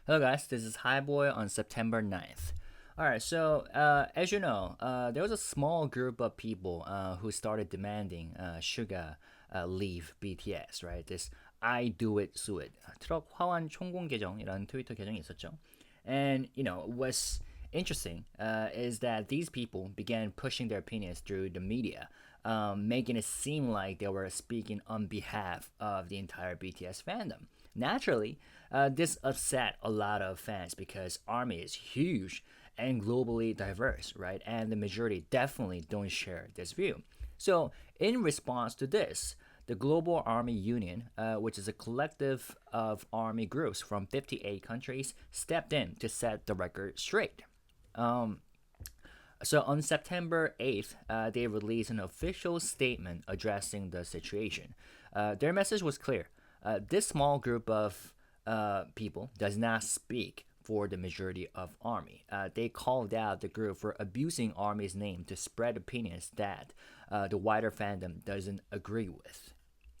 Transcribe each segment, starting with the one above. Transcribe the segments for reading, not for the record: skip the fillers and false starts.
Hello guys, this is HYBE on September 9th. Alright, so as you know, there was a small group of people who started demanding SUGA leave BTS, right? This I do it, sue it. 트럭 화환 총공 계정이라는 트위터 계정이 있었죠. And what's interesting is that these people began pushing their opinions through the media, making it seem like they were speaking on behalf of the entire BTS fandom. Naturally, this upset a lot of fans because ARMY is huge and globally diverse, right? And the majority definitely don't share this view. So, in response to this, the Global Army Union, which is a collective of army groups from 58 countries, stepped in to set the record straight. Um, so on September 8th, they released an official statement addressing the situation. Their message was clear. This small group of people does not speak for the majority of Army. They called out the group for abusing Army's name to spread opinions that the wider fandom doesn't agree with.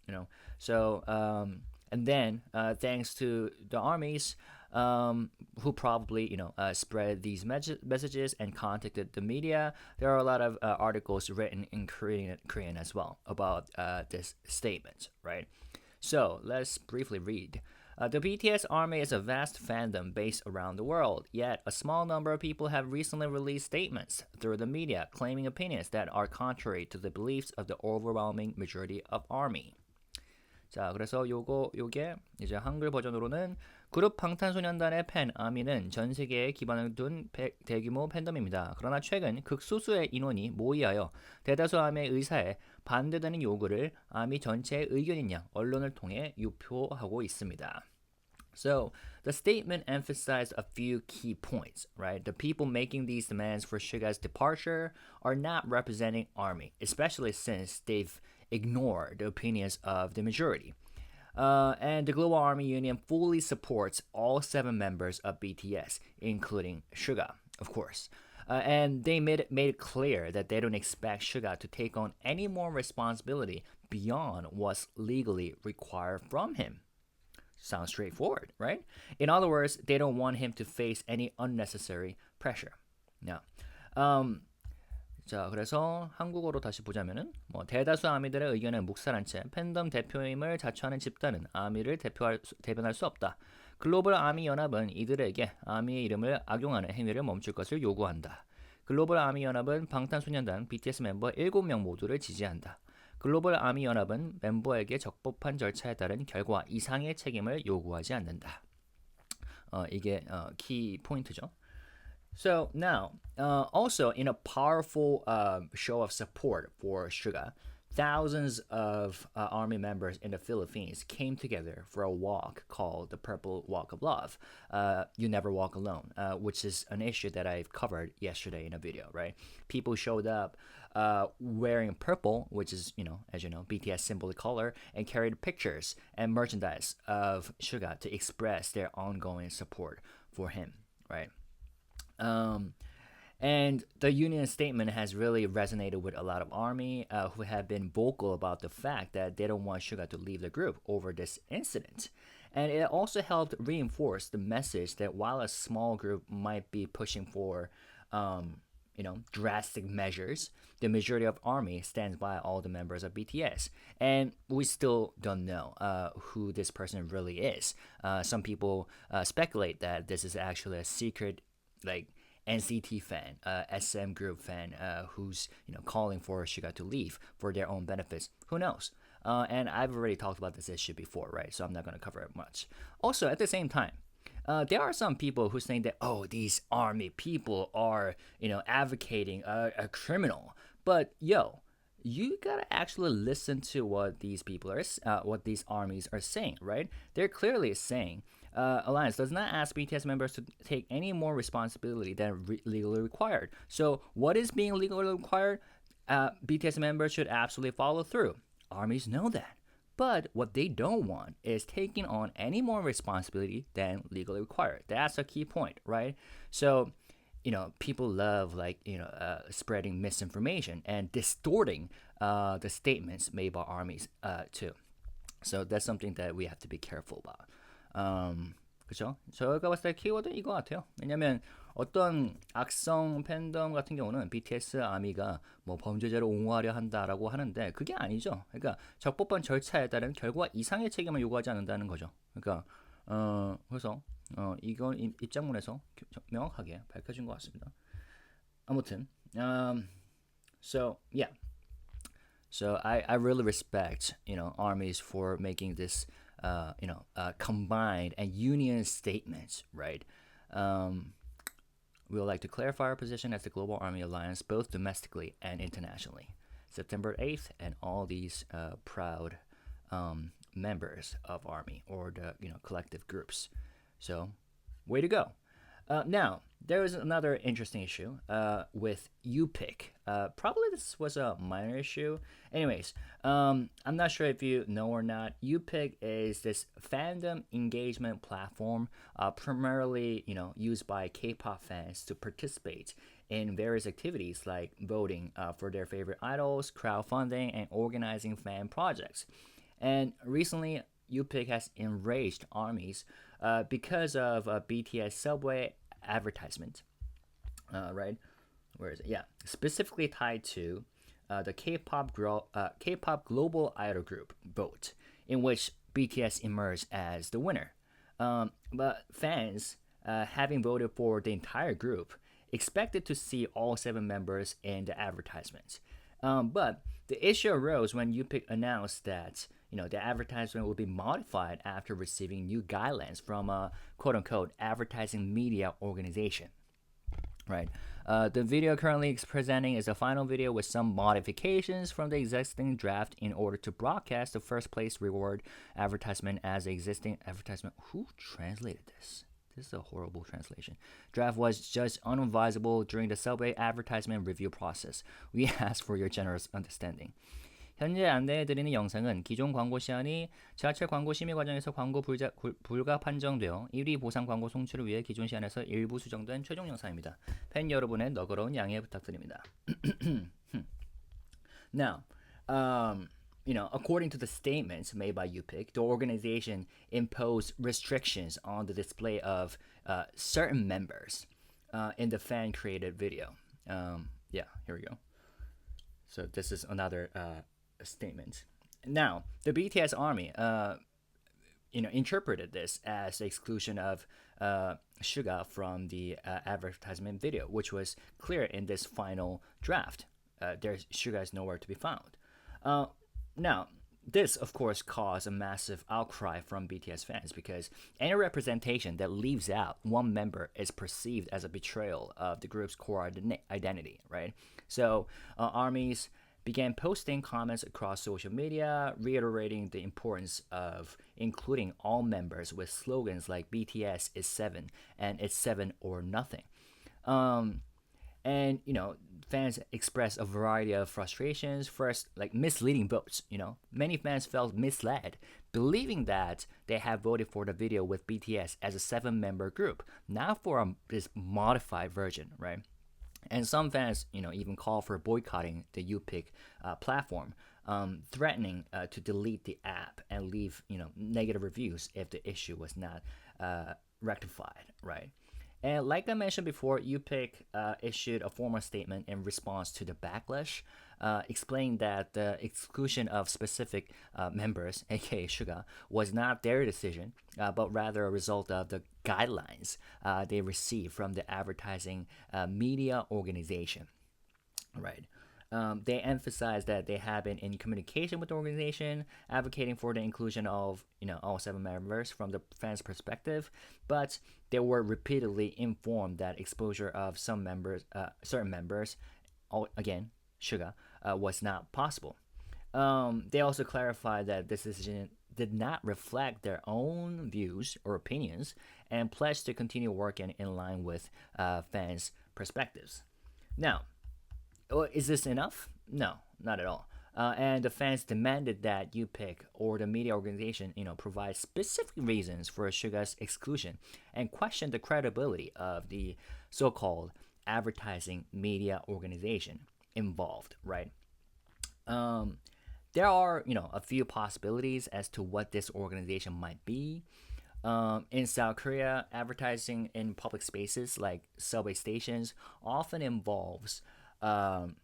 And then thanks to the armies who probably spread these messages and contacted the media, there are a lot of articles written in Korean as well about this statement, right? So let's briefly read. The BTS Army is a vast fandom based around the world, yet a small number of people have recently released statements through the media claiming opinions that are contrary to the beliefs of the overwhelming majority of Army. 자, 그래서 요게 이제 한글 버전으로는 그룹 방탄소년단의 팬 아미는 전 세계에 기반을 둔 대규모 팬덤입니다. 그러나 최근 극소수의 인원이 모의하여 대다수 아미의 의사에 반대되는 요구를 아미 전체의 의견인 양 언론을 통해 유포하고 있습니다. So the statement emphasized a few key points, right? The people making these demands for SUGA's departure are not representing ARMY, especially since they've ignored the opinions of the majority. And the Global Army Union fully supports all 7 members of BTS, including SUGA, of course. And they made it clear that they don't expect SUGA to take on any more responsibility beyond what's legally required from him. Sounds straightforward, right? In other words, they don't want him to face any unnecessary pressure. Now, 자, 그래서 한국어로 다시 보자면은 대다수 아미들의 의견을 묵살한 채 팬덤 대표임을 자처하는 집단은 아미를 대변할 수 없다. 글로벌 아미 연합은 이들에게 아미의 이름을 악용하는 행위를 멈출 것을 요구한다. 글로벌 아미 연합은 방탄소년단 BTS 멤버 7명 모두를 지지한다. 글로벌 아미 연합은 멤버에게 적법한 절차에 따른 결과 이상의 책임을 요구하지 않는다. 이게 키 포인트죠. So now, also in a powerful show of support for SUGA, thousands of army members in the Philippines came together for a walk called the Purple Walk of Love. You Never Walk Alone, which is an issue that I've covered yesterday in a video, right? People showed up wearing purple, which is, as you know, BTS symbolic color, and carried pictures and merchandise of SUGA to express their ongoing support for him, right? And the union statement has really resonated with a lot of ARMY who have been vocal about the fact that they don't want SUGA to leave the group over this incident. And it also helped reinforce the message that while a small group might be pushing for, drastic measures, the majority of ARMY stands by all the members of BTS. And we still don't know who this person really is. Some people speculate that this is actually a secret, NCT fan, SM group fan, who's calling for SUGA to leave for their own benefits. Who knows? And I've already talked about this issue before, right? So I'm not going to cover it much. Also, at the same time, there are some people who think that these army people are advocating a criminal. But you gotta actually listen to what these people are, what these armies are saying, right? They're clearly saying Alliance does not ask BTS members to take any more responsibility than legally required. So what is being legally required? BTS members should absolutely follow through. Armies know that. But what they don't want is taking on any more responsibility than legally required. That's a key point, right? So, people love spreading misinformation and distorting the statements made by armies too. So that's something that we have to be careful about. 그죠? 저희가 봤을 때 키워드는 이거 같아요. 왜냐면 어떤 악성 팬덤 같은 경우는 BTS 아미가 뭐 범죄자를 옹호하려 한다라고 하는데 그게 아니죠. 그러니까 적법한 절차에 따른 결과 이상의 책임을 요구하지 않는다는 거죠. 그러니까 그래서 이건 입장문에서 명확하게 밝혀진 것 같습니다. 아무튼 so yeah. So I really respect armies for making this combined and union statements, right? Um, we would like to clarify our position as the Global Army Alliance, both domestically and internationally. September 8th, and all these proud members of Army or the collective groups. So, way to go. Now, there is another interesting issue with UPICK. Probably this was a minor issue. Anyways, I'm not sure if you know or not. UPICK is this fandom engagement platform, primarily used by K-pop fans to participate in various activities like voting for their favorite idols, crowdfunding, and organizing fan projects. And recently, UPICK has enraged armies because of a BTS subway advertisement, right? Where is it? Yeah, specifically tied to the K-pop global idol group vote, in which BTS emerged as the winner. But fans, having voted for the entire group, expected to see all 7 members in the advertisement. But the issue arose when UPICK announced that the advertisement will be modified after receiving new guidelines from a quote-unquote advertising media organization. Right. The video currently presenting is a final video with some modifications from the existing draft in order to broadcast the first place reward advertisement as the existing advertisement. Who translated this? This is a horrible translation. Draft was judged unadvisable during the subway advertisement review process. We ask for your generous understanding. 현재 안내해드리는 영상은 기존 광고 시한이 지하철 광고 심의 과정에서 광고 불가 판정되어 1위 보상 광고 송출을 위해 기존 시한에서 일부 수정된 최종 영상입니다. 팬 여러분의 너그러운 양해 부탁드립니다. Now, according to the statements made by UPICK, the organization imposed restrictions on the display of certain members in the fan-created video. Yeah, here we go. So this is another statement. Now, the BTS Army, interpreted this as the exclusion of SUGA from the advertisement video, which was clear in this final draft. There's SUGA is nowhere to be found. Now, this, of course, caused a massive outcry from BTS fans because any representation that leaves out one member is perceived as a betrayal of the group's core identity, right? So, armies began posting comments across social media, reiterating the importance of including all members with slogans like BTS is 7 and it's 7 or nothing. And fans expressed a variety of frustrations. First, like misleading votes. Many fans felt misled, believing that they had voted for the video with BTS as a 7-member group, not for this modified version, right? And some fans, even call for boycotting the UPICK platform, threatening to delete the app and leave, negative reviews if the issue was not rectified, right? And like I mentioned before, UPICK issued a formal statement in response to the backlash, explaining that the exclusion of specific members, aka SUGA, was not their decision, but rather a result of the guidelines they received from the advertising media organization. Right. They emphasized that they have been in communication with the organization, advocating for the inclusion of all 7 members from the fans' perspective, but they were repeatedly informed that exposure of some members, certain members, again, SUGA, was not possible. They also clarified that this decision did not reflect their own views or opinions and pledged to continue working in line with fans' perspectives. Now, is this enough? No, not at all. And the fans demanded that UPICK or the media organization, provide specific reasons for SUGA's exclusion and question the credibility of the so-called advertising media organization involved, right? There are, a few possibilities as to what this organization might be. In South Korea, advertising in public spaces like subway stations often involves um,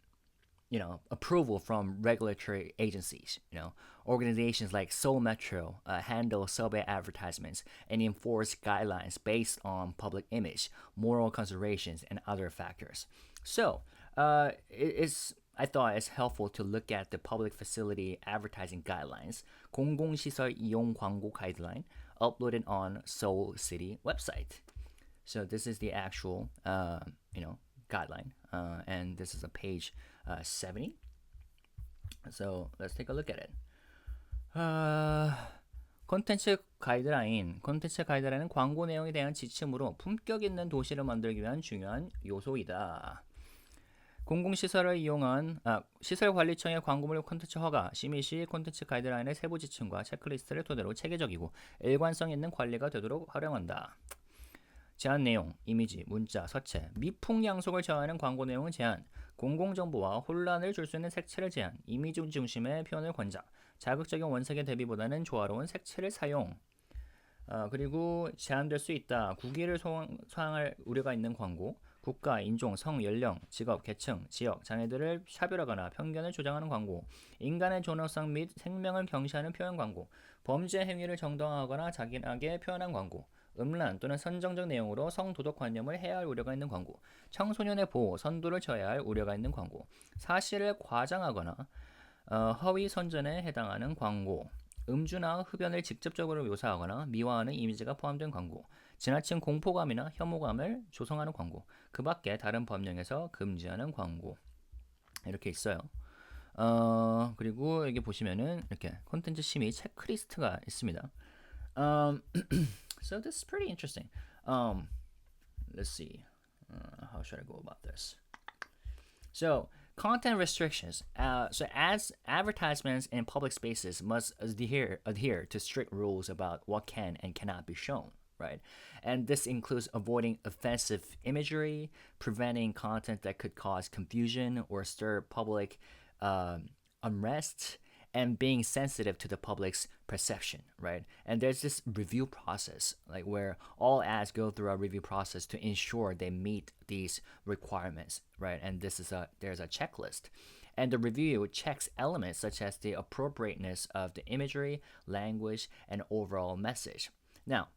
approval from regulatory agencies. Organizations like Seoul Metro handle subway advertisements and enforce guidelines based on public image, moral considerations, and other factors. So, I thought it's helpful to look at the public facility advertising guidelines, 공공시설 이용 광고 guideline, uploaded on Seoul City website. So this is the actual, guideline, and this is a page 70. So let's take a look at it. 콘텐츠 가이드라인. 콘텐츠 가이드라인은 광고 내용에 대한 지침으로 품격 있는 도시를 만들기 위한 중요한 요소이다. 공공시설을 이용한 시설관리청의 광고물 콘텐츠 허가, 심의 시 콘텐츠 가이드라인의 세부 지침과 체크리스트를 토대로 체계적이고 일관성 있는 관리가 되도록 활용한다. 제한 내용, 이미지, 문자, 서체, 미풍양속을 저하하는 광고 내용은 제한, 공공정보와 혼란을 줄 수 있는 색채를 제한, 이미지 중심의 표현을 권장, 자극적인 원색의 대비보다는 조화로운 색채를 사용. 그리고 제한될 수 있다. 국위를 소항할 우려가 있는 광고, 국가, 인종, 성, 연령, 직업, 계층, 지역, 장애들을 차별하거나 편견을 조장하는 광고, 인간의 존엄성 및 생명을 경시하는 표현 광고, 범죄 행위를 정당화하거나 자기나게 표현한 광고, 음란 또는 선정적 내용으로 성도덕관념을 해야 할 우려가 있는 광고, 청소년의 보호, 선도를 저해야 할 우려가 있는 광고, 사실을 과장하거나 허위 선전에 해당하는 광고, 음주나 흡연을 직접적으로 묘사하거나 미화하는 이미지가 포함된 광고, 지나친 공포감이나 혐오감을 조성하는 광고, 그 밖에 다른 법령에서 금지하는 광고. 이렇게 있어요. 그리고 여기 보시면은 이렇게 콘텐츠 심의 체크리스트가 있습니다. So this is pretty interesting. Let's see. How should I go about this? So content restrictions. So as advertisements in public spaces must adhere to strict rules about what can and cannot be shown, right? And this includes avoiding offensive imagery, preventing content that could cause confusion or stir public unrest, and being sensitive to the public's perception, right? And there's this review process, like where all ads go through a review process to ensure they meet these requirements, right? And there's a checklist. And the review checks elements such as the appropriateness of the imagery, language, and overall message. Now,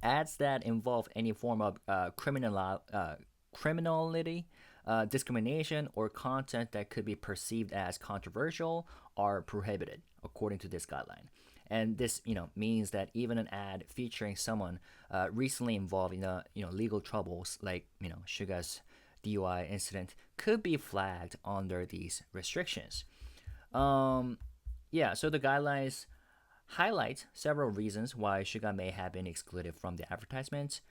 ads that involve any form of criminality, discrimination, or content that could be perceived as controversial are prohibited according to this guideline. And this, means that even an ad featuring someone recently involved in legal troubles, like SUGA's DUI incident, could be flagged under these restrictions. So the guidelines highlight several reasons why SUGA may have been excluded from the advertisement.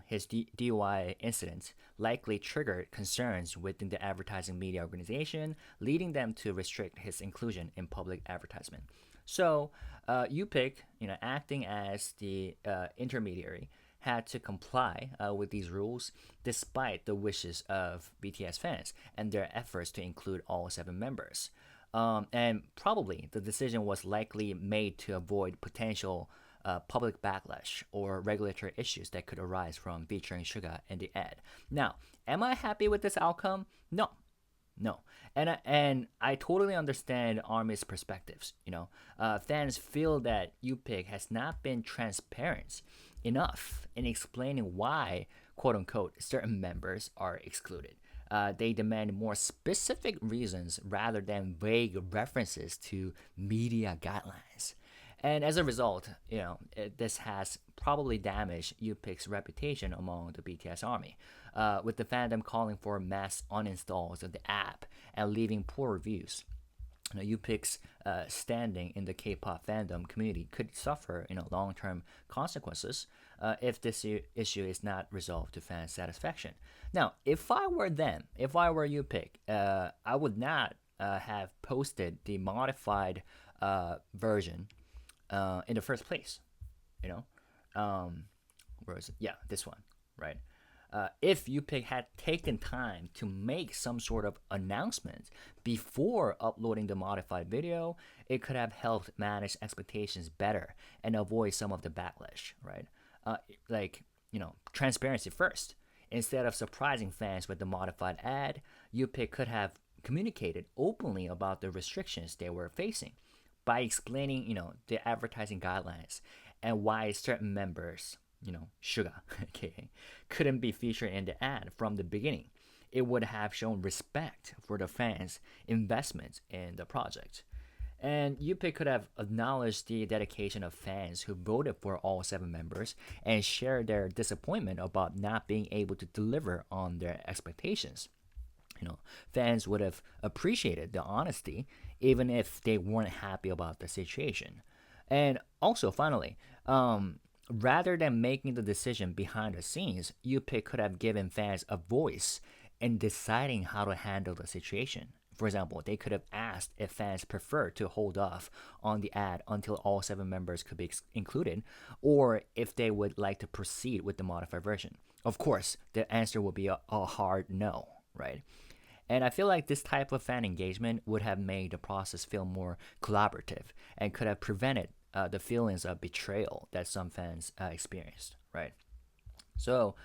His DUI incident likely triggered concerns within the advertising media organization, leading them to restrict his inclusion in public advertisement. So, UPICK, acting as the intermediary, had to comply with these rules despite the wishes of BTS fans and their efforts to include all 7 members. And probably the decision was likely made to avoid potential public backlash or regulatory issues that could arise from featuring SUGA in the ad. Now, am I happy with this outcome? No. And I totally understand Army's perspectives. Fans feel that UPICK has not been transparent enough in explaining why, quote unquote, certain members are excluded. They demand more specific reasons rather than vague references to media guidelines. And as a result, this has probably damaged UPICK's reputation among the BTS Army, with the fandom calling for mass uninstalls of the app and leaving poor reviews. UPICK's standing in the K-pop fandom community could suffer, long-term consequences if this issue is not resolved to fan satisfaction. Now, if I were UPICK, I would not have posted the modified version in the first place. Where is it? Yeah, this one, right? if UPICK had taken time to make some sort of announcement before uploading the modified video, it could have helped manage expectations better and avoid some of the backlash, right? Like, transparency first. Instead of surprising fans with the modified ad, UPICK could have communicated openly about the restrictions they were facing by explaining, the advertising guidelines and why certain members, SUGA, aka, couldn't be featured in the ad from the beginning. It would have shown respect for the fans' investment in the project. And UPICK could have acknowledged the dedication of fans who voted for all 7 members and shared their disappointment about not being able to deliver on their expectations. Fans would have appreciated the honesty even if they weren't happy about the situation. And also, finally, rather than making the decision behind the scenes, UPICK could have given fans a voice in deciding how to handle the situation. For example, they could have asked if fans prefer to hold off on the ad until all 7 members could be included, or if they would like to proceed with the modified version. Of course, the answer would be a hard no, right? And I feel like this type of fan engagement would have made the process feel more collaborative and could have prevented the feelings of betrayal that some fans experienced, right? So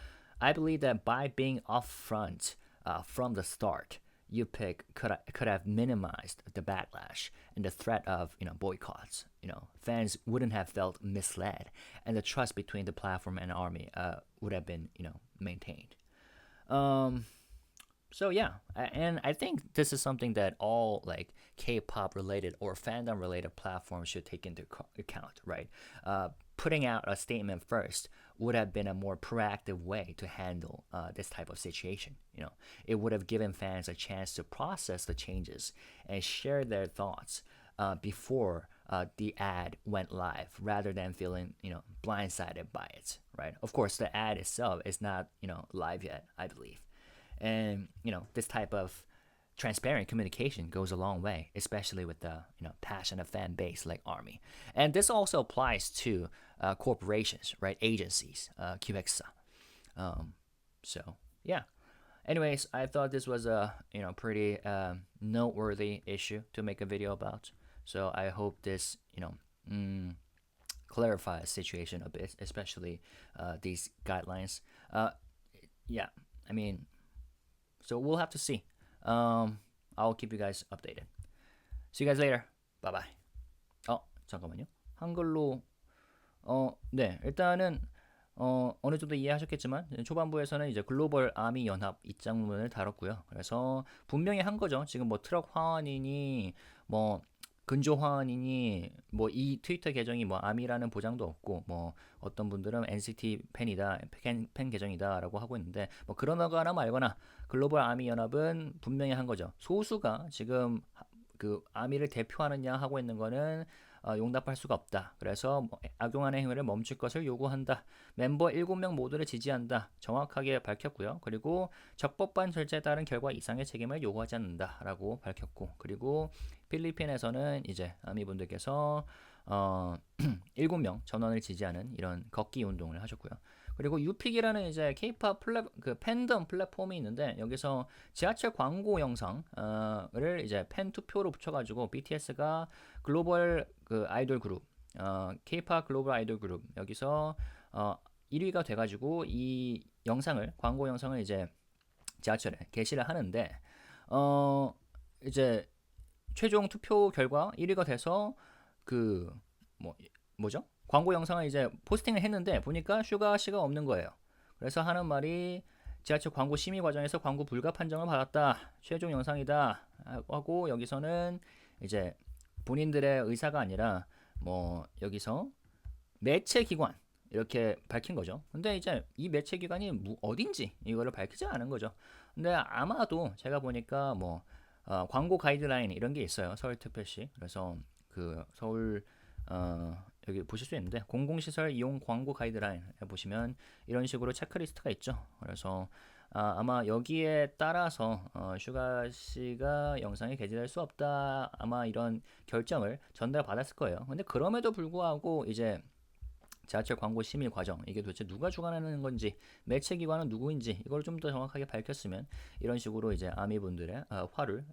I believe that by being upfront from the start, UPICK could have minimized the backlash and the threat of boycotts. Fans wouldn't have felt misled, and the trust between the platform and army would have been maintained. So yeah, and I think this is something that all like K-pop related or fandom related platforms should take into account, right? Putting out a statement first would have been a more proactive way to handle this type of situation. It would have given fans a chance to process the changes and share their thoughts before the ad went live, rather than feeling blindsided by it, right? Of course, the ad itself is not live yet, I believe. And this type of transparent communication goes a long way, especially with the passionate fan base like Army. And this also applies to corporations, right? Agencies, 기획사. So yeah. Anyways, I thought this was a pretty noteworthy issue to make a video about. So I hope this clarifies the situation a bit, especially these guidelines. Yeah, I mean, so we'll have to see. I'll keep you guys updated. See you guys later. Bye bye. 잠깐만요. 한글로 네, 일단은 어느 정도 이해하셨겠지만 초반부에서는 이제 글로벌 아미 연합 입장문을 다뤘고요. 그래서 분명히 한 거죠. 지금 뭐 트럭 화환이니 뭐 근조 화환이니 뭐 이 트위터 계정이 뭐 아미라는 보장도 없고 뭐 어떤 분들은 NCT 팬이다, 팬 계정이다라고 하고 있는데 뭐 그러거나 말거나 글로벌 아미 연합은 분명히 한 거죠. 소수가 지금 그 아미를 대표하느냐 하고 있는 거는 용납할 수가 없다. 그래서 악용하는 행위를 멈출 것을 요구한다. 멤버 7명 모두를 지지한다. 정확하게 밝혔고요. 그리고 적법한 절차에 따른 결과 이상의 책임을 요구하지 않는다. 라고 밝혔고, 그리고 필리핀에서는 이제 아미분들께서 7명 전원을 지지하는 이런 걷기 운동을 하셨고요. 그리고 유픽이라는 이제 K-pop 그 팬덤 플랫폼이 있는데 여기서 지하철 광고 영상을 이제 팬 투표로 붙여가지고 BTS가 글로벌 그 아이돌 그룹, K-pop 글로벌 아이돌 그룹 여기서 1위가 돼가지고 이 영상을 광고 영상을 이제 지하철에 게시를 하는데 이제 최종 투표 결과 1위가 돼서 그 뭐죠? 광고 영상을 이제 포스팅을 했는데 보니까 슈가 씨가 없는 거예요. 그래서 하는 말이 지하철 광고 심의 과정에서 광고 불가 판정을 받았다. 최종 영상이다. 하고 여기서는 이제 본인들의 의사가 아니라 뭐 여기서 매체 기관 이렇게 밝힌 거죠. 근데 이제 이 매체 기관이 어딘지 이거를 밝히지 않은 거죠. 근데 아마도 제가 보니까 뭐 광고 가이드라인 이런 게 있어요. 서울특별시. 그래서 그 서울 여기 보실 수 있는데 공공시설 이용 광고 가이드라인 보시면 이런 식으로 체크리스트가 있죠. 그래서 아마 여기에 따라서 슈가 씨가 영상에 게재될 수 없다, 아마 이런 결정을 전달받았을 거예요. 근데 그럼에도 불구하고 이제 지하철 광고 심의 과정 이게 도대체 누가 주관하는 건지 매체 기관은 누구인지 이걸 좀 더 정확하게 밝혔으면 이런 식으로 이제 아미분들의 화를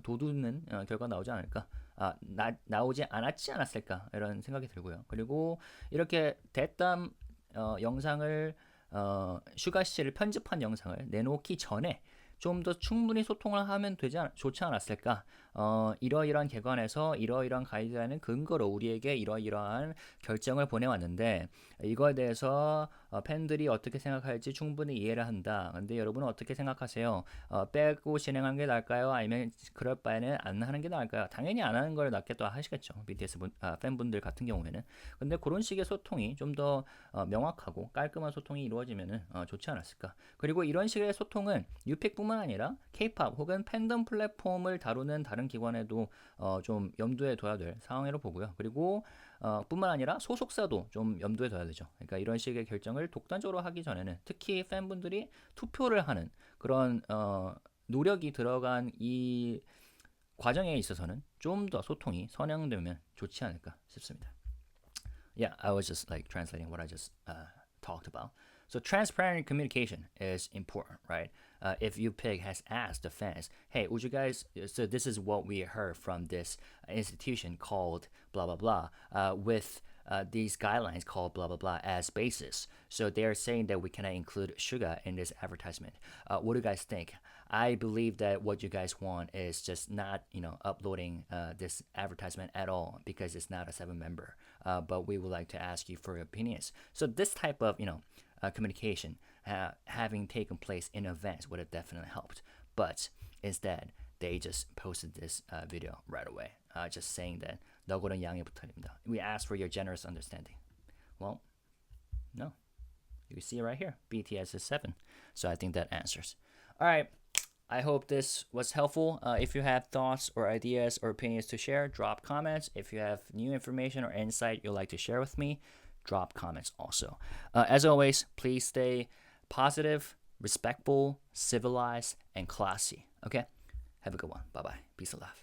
돋우는 결과 나오지 않을까 나오지 않았을까 이런 생각이 들고요. 그리고 이렇게 대담 영상을 슈가 씨를 편집한 영상을 내놓기 전에 좀 더 충분히 소통을 하면 좋지 않았을까? 이러이러한 개관에서 이러이러한 가이드라인을 근거로 우리에게 이러이러한 결정을 보내왔는데 이거에 대해서 팬들이 어떻게 생각할지 충분히 이해를 한다. 근데 여러분은 어떻게 생각하세요? 빼고 진행하는 게 나을까요? 아니면 그럴 바에는 안 하는 게 나을까요? 당연히 안 하는 걸 낫겠다 하시겠죠. BTS 팬분들 같은 경우에는. 근데 그런 식의 소통이 좀 더 명확하고 깔끔한 소통이 이루어지면 좋지 않았을까? 그리고 이런 식의 소통은 유픽뿐만 아니라 K-pop 혹은 팬덤 플랫폼을 다루는 다른 기관에도 좀 염두에 둬야 될 상황이라고 보고요. 그리고 뿐만 아니라 소속사도 좀 염두에 둬야 되죠. 그러니까 이런 식의 결정을 독단적으로 하기 전에는 특히 팬분들이 투표를 하는 그런 노력이 들어간 이 과정에 있어서는 좀 더 소통이 선행되면 좋지 않을까 싶습니다. Yeah, I was just like translating what I just talked about. So transparent communication is important, right? If UPICK has asked the fans, "Hey, would you guys?" So this is what we heard from this institution called blah blah blah, with these guidelines called blah blah blah as basis. So they're saying that we cannot include SUGA in this advertisement. What do you guys think? I believe that what you guys want is just not, uploading this advertisement at all because it's not a 7 member. But we would like to ask you for your opinions. So this type of, communication having taken place in advance would have definitely helped. But instead, they just posted this video right away, just saying that 너고는 양해 부탁드립니다. We ask for your generous understanding. Well, no. You see it right here. BTS is 7. So I think that answers. All right. I hope this was helpful. If you have thoughts or ideas or opinions to share, drop comments. If you have new information or insight you'd like to share with me, drop comments also. As always, please stay positive, respectful, civilized, and classy. Okay? Have a good one. Bye-bye. Peace and love.